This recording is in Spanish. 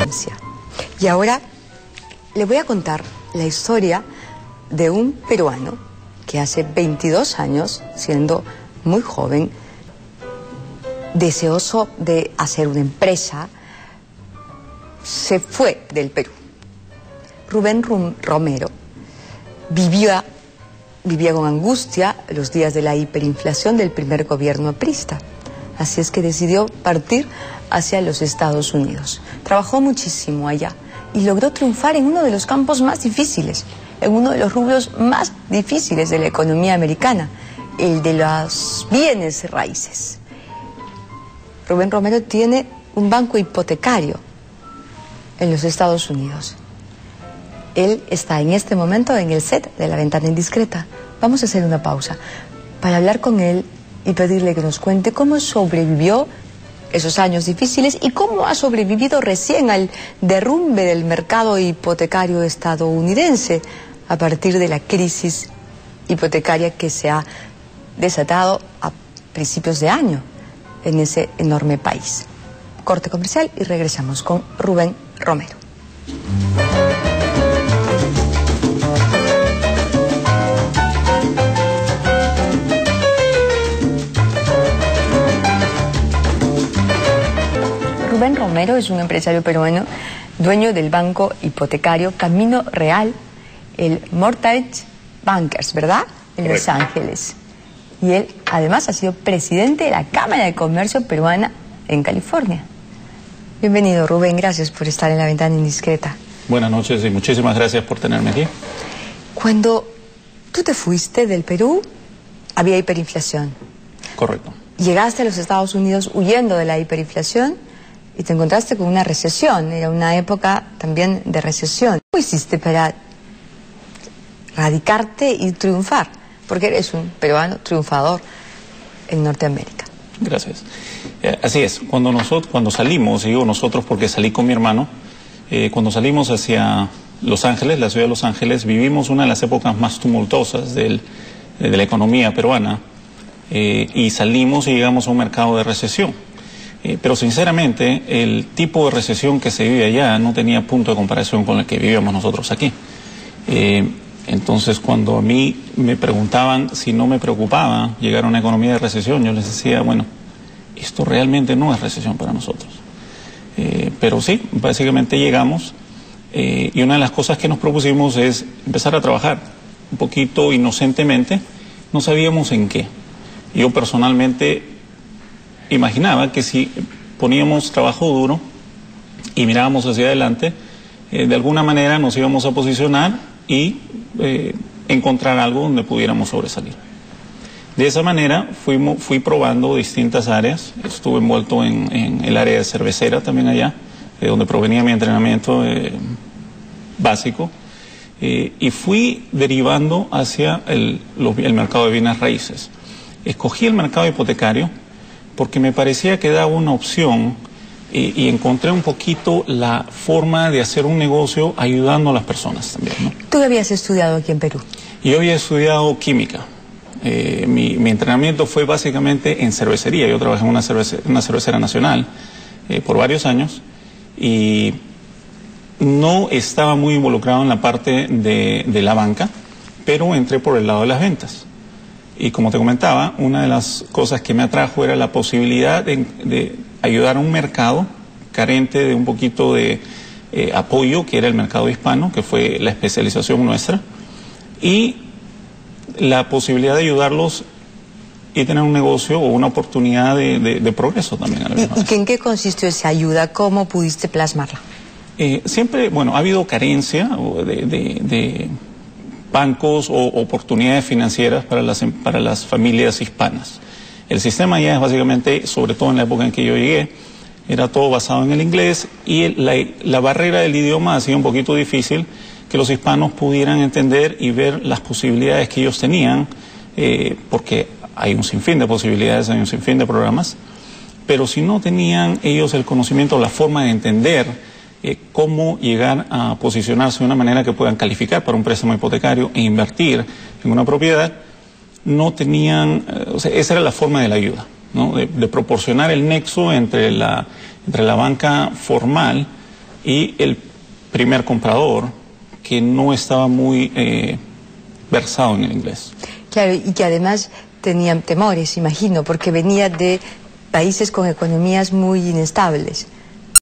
provincia. Y ahora le voy a contar la historia de un peruano que hace 22 años, siendo muy joven, deseoso de hacer una empresa, se fue del Perú. Rubén Romero vivía con angustia los días de la hiperinflación del primer gobierno aprista. Así es que decidió partir hacia los Estados Unidos. Trabajó muchísimo allá y logró triunfar en uno de los campos más difíciles, en uno de los rubros más difíciles de la economía americana, el de los bienes raíces. Rubén Romero tiene un banco hipotecario en los Estados Unidos. Él está en este momento en el set de La Ventana Indiscreta. Vamos a hacer una pausa para hablar con él y pedirle que nos cuente cómo sobrevivió esos años difíciles y cómo ha sobrevivido recién al derrumbe del mercado hipotecario estadounidense a partir de la crisis hipotecaria que se ha desatado a principios de año en ese enorme país. Corte comercial y regresamos con Rubén Romero. Rubén Romero es un empresario peruano, dueño del banco hipotecario Camino Real, el Mortgage Bankers, ¿verdad? En Los Ángeles. Y él además ha sido presidente de la Cámara de Comercio Peruana en California. Bienvenido, Rubén, gracias por estar en La Ventana Indiscreta. Buenas noches y muchísimas gracias por tenerme aquí. Cuando tú te fuiste del Perú, había hiperinflación. Correcto. Llegaste a los Estados Unidos huyendo de la hiperinflación y te encontraste con una recesión. Era una época también de recesión. ¿Cómo hiciste para radicarte y triunfar? Porque eres un peruano triunfador en Norteamérica. Gracias. Así es. Cuando salimos, digo nosotros porque salí con mi hermano, cuando salimos hacia Los Ángeles, la ciudad de Los Ángeles, vivimos una de las épocas más tumultuosas de la economía peruana y salimos y llegamos a un mercado de recesión. Pero sinceramente, el tipo de recesión que se vive allá no tenía punto de comparación con el que vivíamos nosotros aquí. Entonces, cuando a mí me preguntaban si no me preocupaba llegar a una economía de recesión, yo les decía, bueno, esto realmente no es recesión para nosotros. Pero sí, básicamente llegamos y una de las cosas que nos propusimos es empezar a trabajar un poquito inocentemente, no sabíamos en qué. Yo personalmente imaginaba que si poníamos trabajo duro y mirábamos hacia adelante, de alguna manera nos íbamos a posicionar y encontrar algo donde pudiéramos sobresalir. De esa manera fui probando distintas áreas. Estuve envuelto en el área de cervecera también allá, de donde provenía mi entrenamiento básico, y fui derivando hacia el mercado de bienes raíces. Escogí el mercado hipotecario porque me parecía que daba una opción y encontré un poquito la forma de hacer un negocio ayudando a las personas también, ¿no? ¿Tú habías estudiado aquí en Perú? Yo había estudiado química. Mi entrenamiento fue básicamente en cervecería. Yo trabajé en una cervecera nacional por varios años y no estaba muy involucrado en la parte de la banca, pero entré por el lado de las ventas. Y como te comentaba, una de las cosas que me atrajo era la posibilidad de ayudar a un mercado carente de un poquito de apoyo, que era el mercado hispano, que fue la especialización nuestra, y la posibilidad de ayudarlos y tener un negocio o una oportunidad de progreso también. ¿Y en qué consistió esa ayuda? ¿Cómo pudiste plasmarla? Siempre, bueno, ha habido carencia de bancos o oportunidades financieras para las familias hispanas. El sistema ya es básicamente, sobre todo en la época en que yo llegué, era todo basado en el inglés y la barrera del idioma hacía un poquito difícil que los hispanos pudieran entender y ver las posibilidades que ellos tenían, porque hay un sinfín de posibilidades, hay un sinfín de programas, pero si no tenían ellos el conocimiento, la forma de entender cómo llegar a posicionarse de una manera que puedan calificar para un préstamo hipotecario e invertir en una propiedad, no tenían, o sea, esa era la forma de la ayuda, ¿no? De proporcionar el nexo entre la banca formal y el primer comprador que no estaba muy versado en el inglés. Claro, y que además tenían temores, imagino, porque venía de países con economías muy inestables.